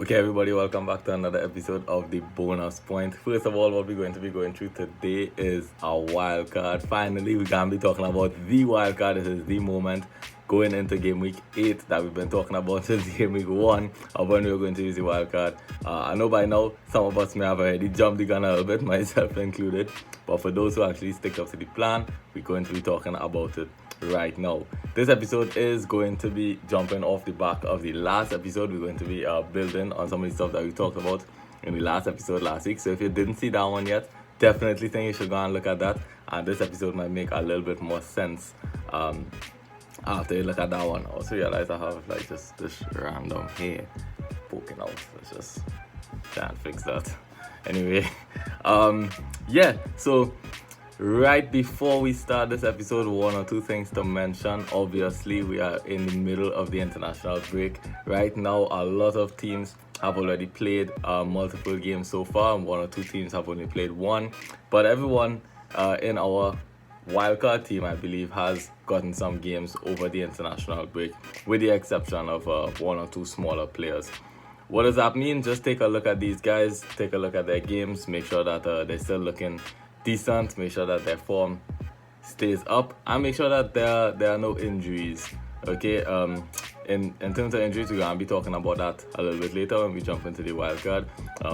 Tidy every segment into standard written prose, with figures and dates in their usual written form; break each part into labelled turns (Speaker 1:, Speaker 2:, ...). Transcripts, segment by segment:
Speaker 1: Okay, everybody, welcome back to another episode of the Bonus Point. First of all, what we're going to be going through today is our wild card. Finally, we're going to be talking about the wild card. This is the moment going into game week 8 that we've been talking about since game week 1 of when we were going to use the wild card. I know by now some of us may have already jumped the gun a little bit, myself included. But for those who actually stick up to the plan, we're going to be talking about it right now. This episode is going to be jumping off the back of the last episode. We're going to be building on some of the stuff that we talked about in the last episode last week. So if you didn't see that one yet, definitely think you should go and look at that. And this episode might make a little bit more sense after you look at that one. Also realize I have like just this random hair poking out. Let's just try and fix that. Anyway, so right before we start this episode, one or two things to mention. Obviously, we are in the middle of the international break. Right now, a lot of teams have already played multiple games so far, and one or two teams have only played one. But everyone in our wildcard team, I believe, has gotten some games over the international break, with the exception of one or two smaller players. What does that mean? Just take a look at these guys, take a look at their games, make sure that they're still looking decent, make sure that their form stays up, and make sure that there are no injuries. Okay, in terms of injuries, we're going to be talking about that a little bit later when we jump into the wild card.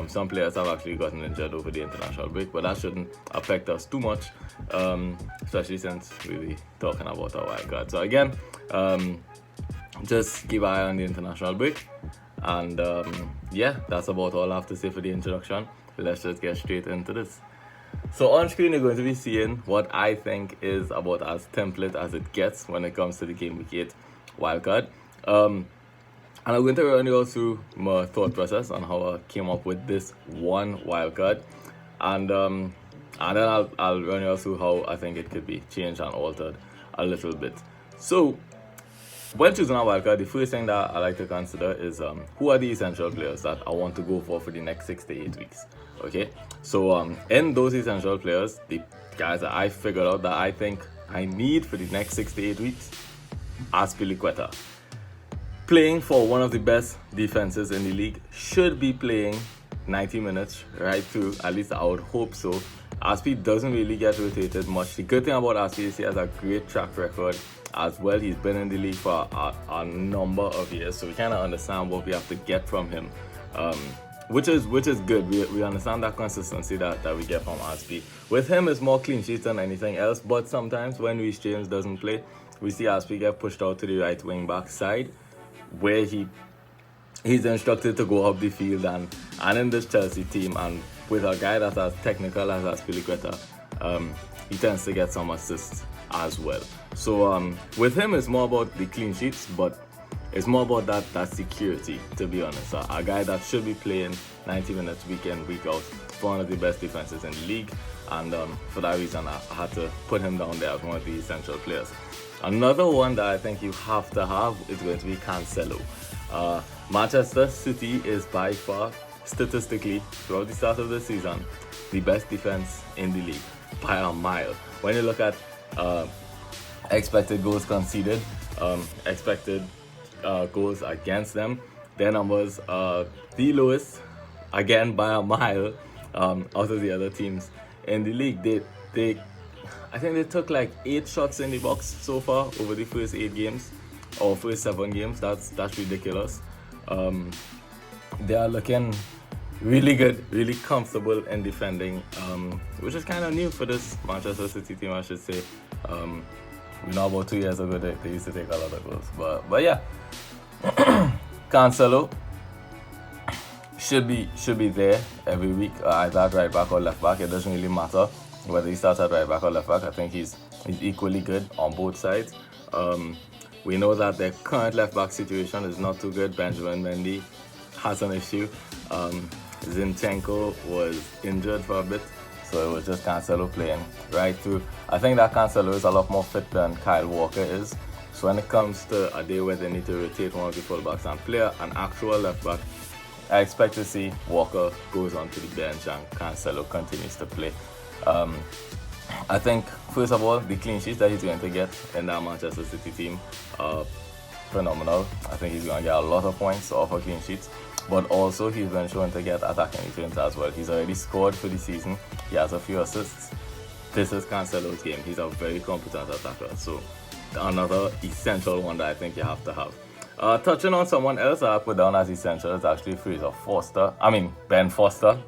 Speaker 1: Some players have actually gotten injured over the international break, but that shouldn't affect us too much, especially since we'll be talking about our wild card. So again, just keep an eye on the international break. And that's about all I have to say for the introduction. Let's just get straight into this. So on screen, you're going to be seeing what I think is about as template as it gets when it comes to the Game Week 8 wildcard. And I'm going to run you all through my thought process on how I came up with this one wildcard. And then I'll run you all through how I think it could be changed and altered a little bit. So when choosing a wildcard, the first thing that I like to consider is who are the essential players that I want to go for the next 6 to 8 weeks. Okay, so in those essential players, the guys that I figured out that I think I need for the next 6 to 8 weeks, Azpilicueta. Playing for one of the best defenses in the league, should be playing 90 minutes right through, at least I would hope so. Aspi doesn't really get rotated much. The good thing about Aspi is he has a great track record as well. He's been in the league for a number of years, so we kind of understand what we have to get from him, which is good. We understand that consistency that we get from Aspi. With him, it's more clean sheets than anything else, but sometimes when Reece James doesn't play, we see Aspi get pushed out to the right wing back side, where he's instructed to go up the field, and in this Chelsea team, and with a guy that's as technical as Azpilicueta, he tends to get some assists as well. So with him, it's more about the clean sheets, but it's more about that security, to be honest. A guy that should be playing 90 minutes week in, week out for one of the best defenses in the league, and for that reason, I had to put him down there as one of the essential players. Another one that I think you have to have is going to be Cancelo. Manchester City is by far, statistically, throughout the start of the season, the best defense in the league by a mile. When you look at expected goals conceded, expected goals against them, their numbers are the lowest, again by a mile, out of the other teams in the league. I think they took like 8 shots in the box so far over the first 8 games, or first 7 games. That's ridiculous. They are looking really good, really comfortable in defending, which is kind of new for this Manchester City team, I should say. We know about 2 years ago they used to take a lot of goals, but yeah, Cancelo should be there every week, either at right back or left back. It doesn't really matter whether he starts at right back or left back. I think he's equally good on both sides. We know that their current left back situation is not too good. Benjamin Mendy has an issue. Zinchenko was injured for a bit, so it was just Cancelo playing right through. I think that Cancelo is a lot more fit than Kyle Walker is. So when it comes to a day where they need to rotate one of the fullbacks and play an actual left back, I expect to see Walker goes onto the bench and Cancelo continues to play. I think, first of all, the clean sheets that he's going to get in that Manchester City team are phenomenal. I think he's going to get a lot of points off of clean sheets. but also he's been shown to get attacking returns as well. He's already scored for the season. He has a few assists. This is Cancelo's game. He's a very competent attacker. So another essential one that I think you have to have. Touching on someone else I put down as essential is actually Ben Foster.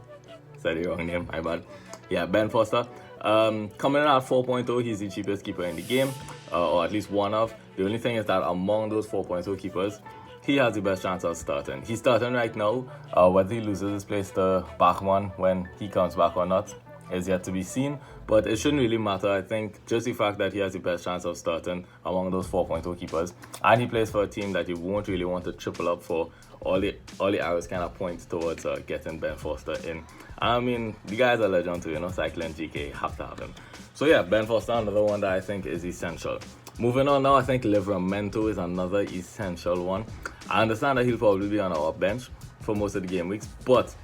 Speaker 1: Said the wrong name, my bad. Yeah, Ben Foster. Coming in at 4.0, he's the cheapest keeper in the game, or at least one of. The only thing is that among those 4.0 keepers, he has the best chance of starting. He's starting right now. Whether he loses his place to Bachmann when he comes back or not is yet to be seen, but it shouldn't really matter. I think just the fact that he has the best chance of starting among those 4.0 keepers, and he plays for a team that you won't really want to triple up for, all the arrows kind of point towards getting Ben Foster in. I mean, the guy's a legend too, cycling GK, have to have him. So yeah, Ben Foster, another one that I think is essential. Moving on now, I think Livramento is another essential one. I understand that he'll probably be on our bench for most of the game weeks, but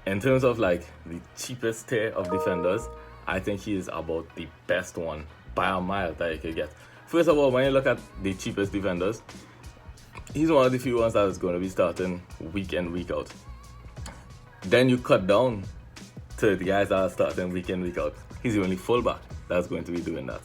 Speaker 1: in terms of like the cheapest tier of defenders, I think he is about the best one by a mile that you could get. First of all, when you look at the cheapest defenders, he's one of the few ones that is going to be starting week in, week out. Then you cut down to the guys that are starting week in, week out. He's the only fullback that's going to be doing that.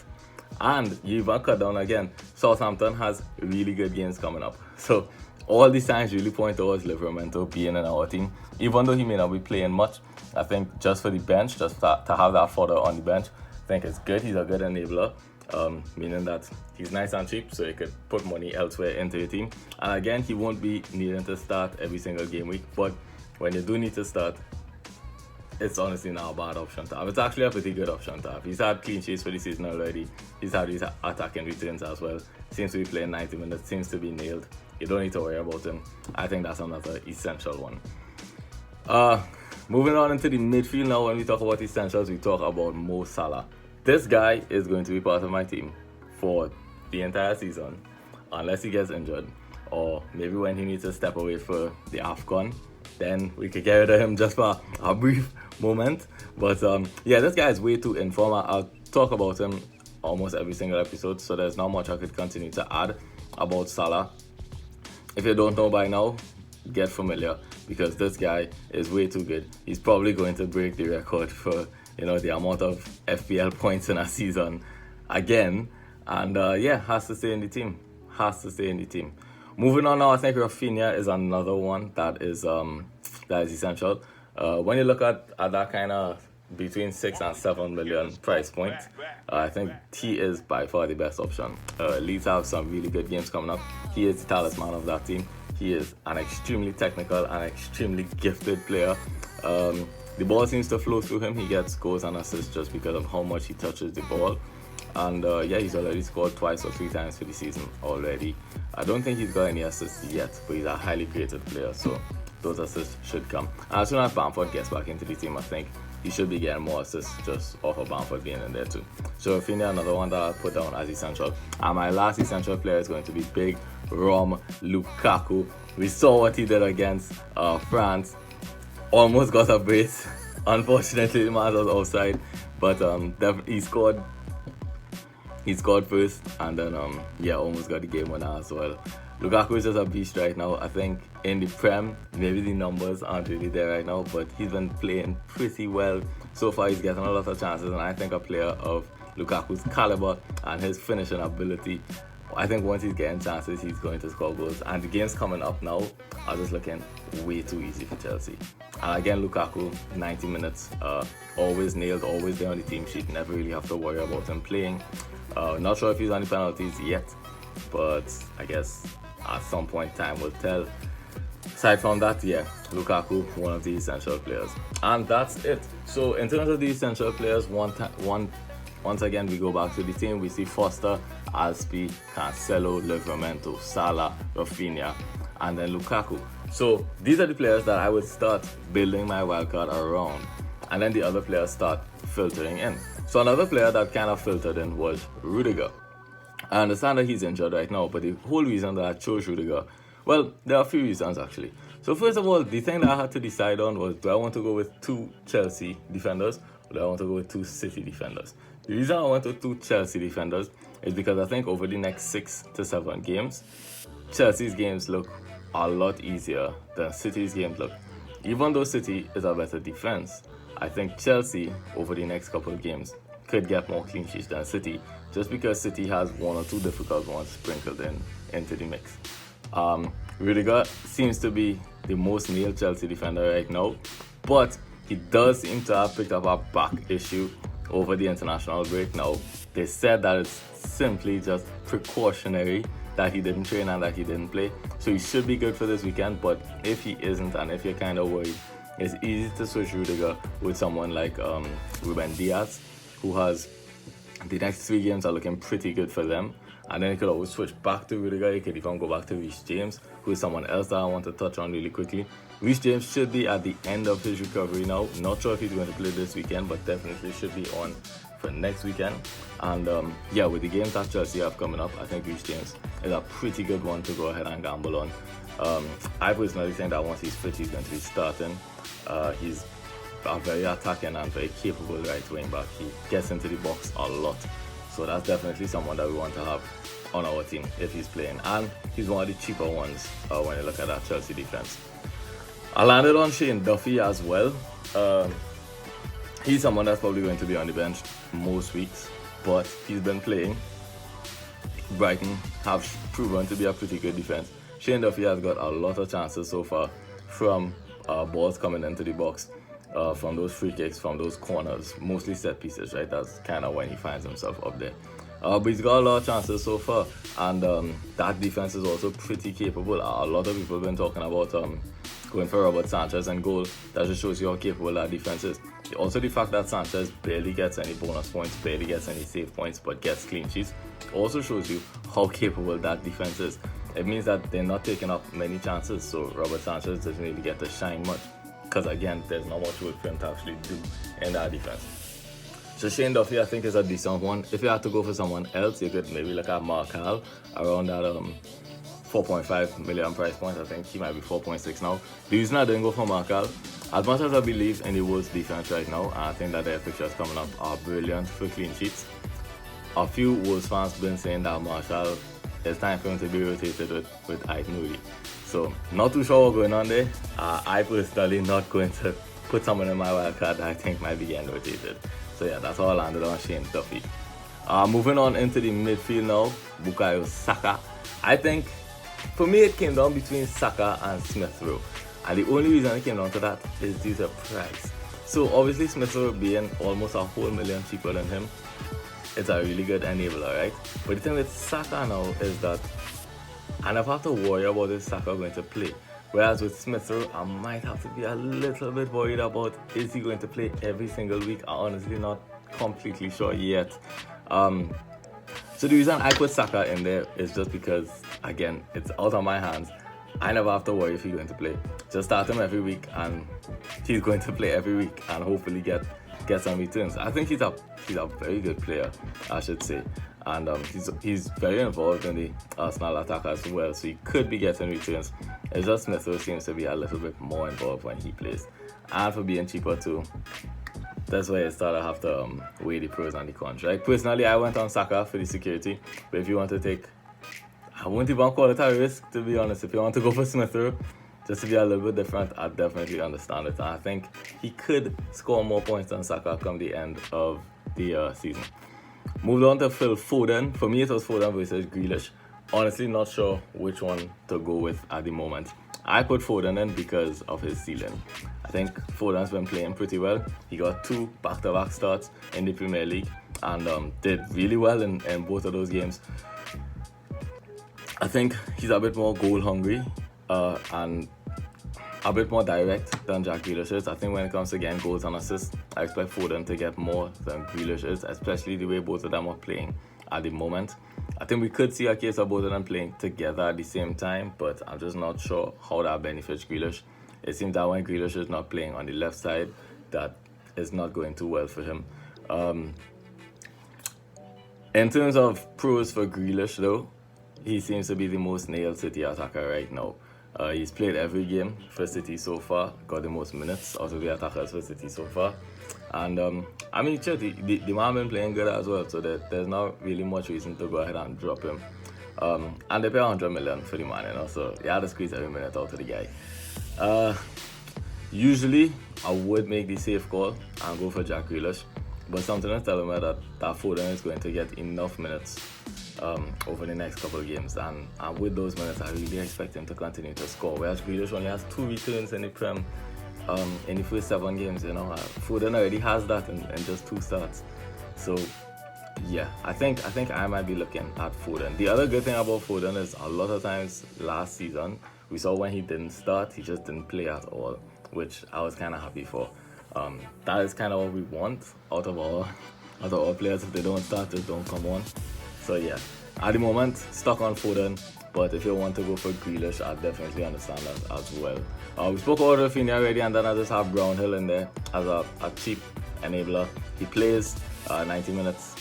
Speaker 1: And you even cut down again. Southampton has really good games coming up. So all these signs really point towards Livramento being in our team. Even though he may not be playing much, I think just for the bench, just to have that fodder on the bench, I think it's good. He's a good enabler, meaning that he's nice and cheap, so you could put money elsewhere into your team. And again, he won't be needing to start every single game week, but when you do need to start, it's honestly not a bad option to have. It's actually a pretty good option to have. He's had clean sheets for the season already. He's had his attacking returns as well. Seems to be playing 90 minutes, seems to be nailed. You don't need to worry about him. I think that's another essential one. Moving on into the midfield now, when we talk about essentials, we talk about Mo Salah. This guy is going to be part of my team for the entire season, unless he gets injured, or maybe when he needs to step away for the AFCON, then we could get rid of him just for a brief moment. But yeah, this guy is way too informal. I'll talk about him almost every single episode, so there's not much I could continue to add about Salah. If you don't know by now, get familiar, because this guy is way too good. He's probably going to break the record for the amount of FPL points in a season again, and yeah, has to stay in the team. Moving on now, I think Rafinha is another one that is essential. When you look at that kind of between 6 and 7 million price point, I think he is by far the best option. Leeds have some really good games coming up. He is the talisman of that team. He is an extremely technical and extremely gifted player. The ball seems to flow through him. He gets goals and assists just because of how much he touches the ball. And yeah, he's already scored twice or 3 times for the season already. I don't think he's got any assists yet, but he's a highly creative player, so those assists should come. And as soon as Bamford gets back into the team, I think he should be getting more assists just off of Bamford being in there too. So Rafinha, another one that I'll put down as essential. And my last essential player is going to be Big Rom Lukaku. We saw what he did against France. Almost got a brace. Unfortunately, the man was offside, but he scored. He scored first, and then yeah, almost got the game winner as well. Lukaku is just a beast right now. I think in the Prem, maybe the numbers aren't really there right now, but he's been playing pretty well. So far, he's getting a lot of chances, and I think a player of Lukaku's caliber and his finishing ability, I think once he's getting chances, he's going to score goals. And the games coming up now are just looking way too easy for Chelsea. And again, Lukaku, 90 minutes, always nailed, always there on the team sheet. Never really have to worry about him playing. Not sure if he's on the penalties yet, but I guess at some point time will tell. Aside from that, yeah, Lukaku, one of the essential players. And that's it. So in terms of the essential players, once again, we go back to the team. We see Foster, Alspi, Cancelo, Livramento, Salah, Rafinha, and then Lukaku. So these are the players that I would start building my wildcard around, and then the other players start filtering in. So another player that kind of filtered in was Rudiger. I understand that he's injured right now, but the whole reason that I chose Rudiger, well, there are a few reasons actually. So first of all, the thing that I had to decide on was, do I want to go with 2 Chelsea defenders, or do I want to go with 2 City defenders? The reason I went with 2 Chelsea defenders is because I think over the next 6 to 7 games, Chelsea's games look a lot easier than City's games look. Even though City is a better defense, I think Chelsea, over the next couple of games, could get more clean sheets than City, just because City has one or two difficult ones sprinkled into the mix. Rudiger seems to be the most nailed Chelsea defender right now, but he does seem to have picked up a back issue over the international break now. They said that it's simply just precautionary, that he didn't train and that he didn't play. So he should be good for this weekend, but if he isn't and if you're kind of worried, it's easy to switch Rudiger with someone like Ruben Diaz, who has the next 3 games are looking pretty good for them. And then you could always switch back to Rudiger. You could even go back to Reece James, who is someone else that I want to touch on really quickly. Reece James should be at the end of his recovery now. Not sure if he's going to play this weekend, but definitely should be on for next weekend. And yeah, with the games that Chelsea have coming up, I think Reece James is a pretty good one to go ahead and gamble on. I personally think that once he's fit, he's going to be starting. He's a very attacking and very capable right wing back. He gets into the box a lot. So that's definitely someone that we want to have on our team if he's playing. And he's one of the cheaper ones when you look at that Chelsea defense. I landed on Shane Duffy as well. He's someone that's probably going to be on the bench most weeks, but he's been playing. Brighton have proven to be a pretty good defense. Shane Duffy has got a lot of chances so far from balls coming into the box, from those free kicks, from those corners, mostly set pieces, right? That's kind of when he finds himself up there. But he's got a lot of chances so far, and that defense is also pretty capable. A lot of people have been talking about going for Robert Sanchez and goal. That just shows you how capable that defense is. Also, the fact that Sanchez barely gets any bonus points, barely gets any save points, but gets clean sheets, also shows you how capable that defense is. It means that they're not taking up many chances, so Robert Sanchez doesn't really get to shine much, because again, there's not much work for him to actually do in that defense. So Shane Duffy, I think, is a decent one. If you had to go for someone else, you could maybe look at Marcal around that 4.5 million price point. I think he might be 4.6 now. The reason I didn't go for Marcal, as much as I believe in the Wolves defense right now, and I think that their fixtures coming up are brilliant for clean sheets, a few Wolves fans have been saying that Marcal, it's time for him to be rotated with Ait-Nouri. So, not too sure what's going on there. I personally not going to put someone in my wildcard that I think might be getting rotated. So yeah, that's how I landed on Shane Duffy. Moving on into the midfield now, Bukayo Saka. I think, for me, it came down between Saka and Smith Rowe. And the only reason it came down to that is due to price. So obviously Smith Rowe being almost a whole million cheaper than him, it's a really good enabler, right? But the thing with Saka now is that I never have to worry about if Saka going to play. Whereas with Smith Rowe, I might have to be a little bit worried about, is he going to play every single week? I'm honestly not completely sure yet. So the reason I put Saka in there is just because, again, it's out of my hands. I never have to worry if he's going to play. Just start him every week and he's going to play every week and hopefully get some returns. I think he's a very good player, I should say. And he's very involved in the Arsenal attack as well, so he could be getting returns. It's just Smith Rowe seems to be a little bit more involved when he plays. And for being cheaper too, that's why I started to have to weigh the pros and the cons, right? Personally, I went on Saka for the security, but if you want to take, I wouldn't even call it a risk, to be honest. If you want to go for Smith Rowe, just to be a little bit different, I definitely understand it. And I think he could score more points than Saka come the end of the season. Moved on to Phil Fulden. For me, it was Fulden versus Grealish. Honestly, not sure which one to go with at the moment. I put Fulden in because of his ceiling. I think Foden's been playing pretty well. He got 2 back-to-back starts in the Premier League and did really well in both of those games. I think he's a bit more goal hungry and a bit more direct than Jack Grealish is. I think when it comes to getting goals and assists, I expect Foden to get more than Grealish is, especially the way both of them are playing at the moment. I think we could see a case of both of them playing together at the same time, but I'm just not sure how that benefits Grealish. It seems that when Grealish is not playing on the left side, that is not going too well for him. In terms of pros for Grealish though, he seems to be the most nailed City attacker right now. He's played every game for City so far, got the most minutes out of the attackers for City so far. And I mean, the man been playing good as well, so there's not really much reason to go ahead and drop him. And they pay 100 million for the man, you know, so you had to squeeze every minute out of the guy. Usually, I would make the safe call and go for Jack Grealish, but something is telling me that Fulden is going to get enough minutes over the next couple of games, and with those minutes, I really expect him to continue to score. Whereas Grealish only has 2 returns in the Prem in the first 7 games, you know. Fulden already has that in just 2 starts. So yeah, I think I might be looking at Fulden. The other good thing about Fulden is a lot of times last season we saw when he didn't start, he just didn't play at all, which I was kind of happy for. That is kind of what we want out of our players. If they don't start, just don't come on. So yeah, at the moment, stuck on Fulden, but if you want to go for Grealish, I definitely understand that as well. We spoke about Rafinha already, and then I just have Brownhill in there as a cheap enabler. He plays 90 minutes,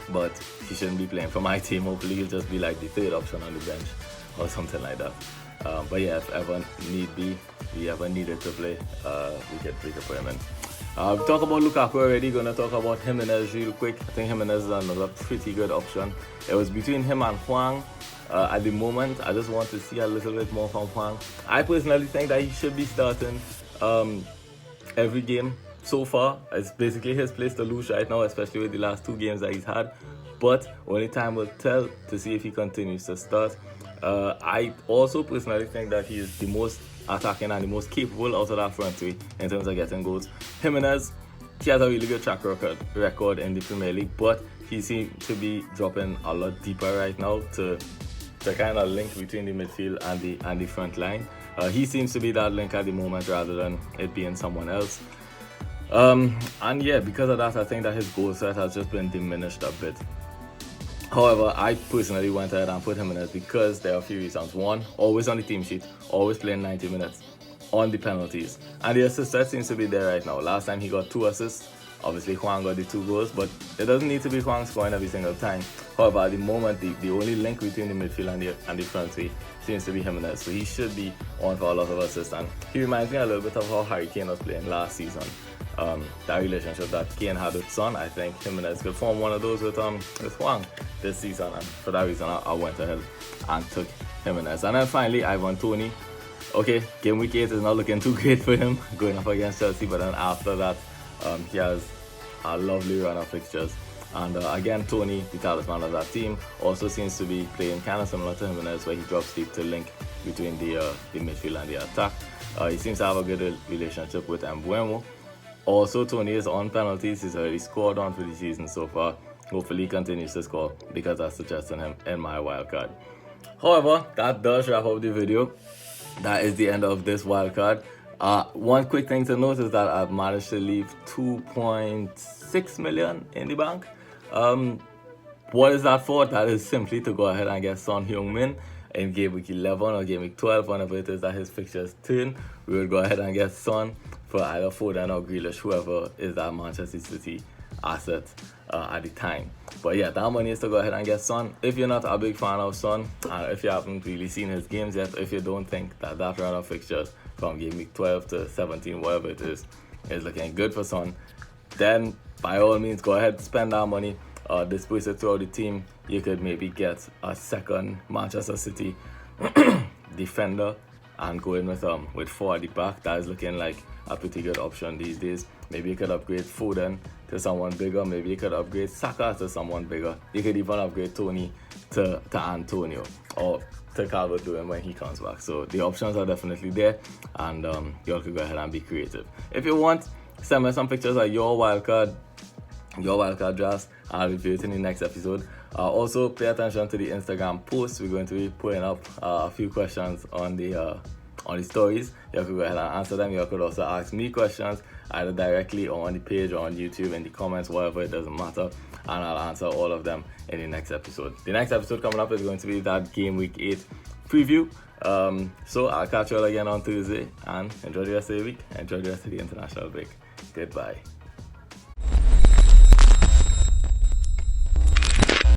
Speaker 1: but he shouldn't be playing for my team. Hopefully he'll just be like the 3rd option on the bench or something like that. But yeah, if ever need be, we ever needed to play, we could put him in. We talked about Lukaku already. Gonna talk about Jimenez real quick. I think Jimenez is another pretty good option. It was between him and Hwang. At the moment, I just want to see a little bit more from Hwang. I personally think that he should be starting every game so far. It's basically his place to lose right now, especially with the last 2 games that he's had. But only time will tell to see if he continues to start. I also personally think that he is the most attacking and the most capable out of that front 3 in terms of getting goals. Jimenez, he has a really good track record in the Premier League, but he seems to be dropping a lot deeper right now to kind of link between the midfield and the front line. He seems to be that link at the moment rather than it being someone else. And yeah, because of that, I think that his goal set has just been diminished a bit. However, I personally went ahead and put him in it because there are a few reasons. One, always on the team sheet, always playing 90 minutes, on the penalties. And the assist set seems to be there right now. Last time he got 2 assists. Obviously, Hwang got the 2 goals, but it doesn't need to be Hwang scoring every single time. However, at the moment, the only link between the midfield and the front 3 seems to be Jimenez. So he should be on for a lot of assists. And he reminds me a little bit of how Harry Kane was playing last season. That relationship that Kane had with Son, I think Jimenez could form one of those with Hwang this season, and for that reason I went ahead and took Jimenez. And then finally, Ivan Toney. Okay, game week 8 is not looking too great for him going up against Chelsea, but then after that he has a lovely run of fixtures. And again, Toney, the talisman of that team, also seems to be playing kind of similar to Jimenez, where he drops deep to link between the midfield and the attack. He seems to have a good relationship with Mbeumo. Also, Toney is on penalties. He's already scored on for the season so far. Hopefully he continues to score because I suggested him in my wildcard. However, that does wrap up the video. That is the end of this wildcard. One quick thing to note is that I've managed to leave 2.6 million in the bank. What is that for? That is simply to go ahead and get Son Heung-min in game week 11 or game week 12, whenever it is that his fixtures turn. We will go ahead and get Son for either Fulden or Grealish, whoever is that Manchester City asset at the time. But yeah, that money is to go ahead and get Son. If you're not a big fan of Son, if you haven't really seen his games yet, if you don't think that run of fixtures from game week 12 to 17, whatever it is looking good for Son, then by all means go ahead and spend that money. Disperse it throughout the team. You could maybe get a second Manchester City defender and go in with 4 at the back. That is looking like a pretty good option these days. Maybe you could upgrade Fulden to someone bigger. Maybe you could upgrade Saka to someone bigger. You could even upgrade Toney to Antonio or to Calvert-Lewin when he comes back. So the options are definitely there, and you all could go ahead and be creative. If you want, send me some pictures of your wildcard drafts. I'll review it in the next episode. Also, pay attention to the Instagram posts. We're going to be putting up a few questions on the stories. You could go ahead and answer them. You could also ask me questions either directly or on the page or on YouTube in the comments, whatever, it doesn't matter, and I'll answer all of them in the next episode. The next episode coming up is going to be that game week 8 preview. So I'll catch you all again on Tuesday, and enjoy the rest of the week. Enjoy the rest of the international break. Goodbye.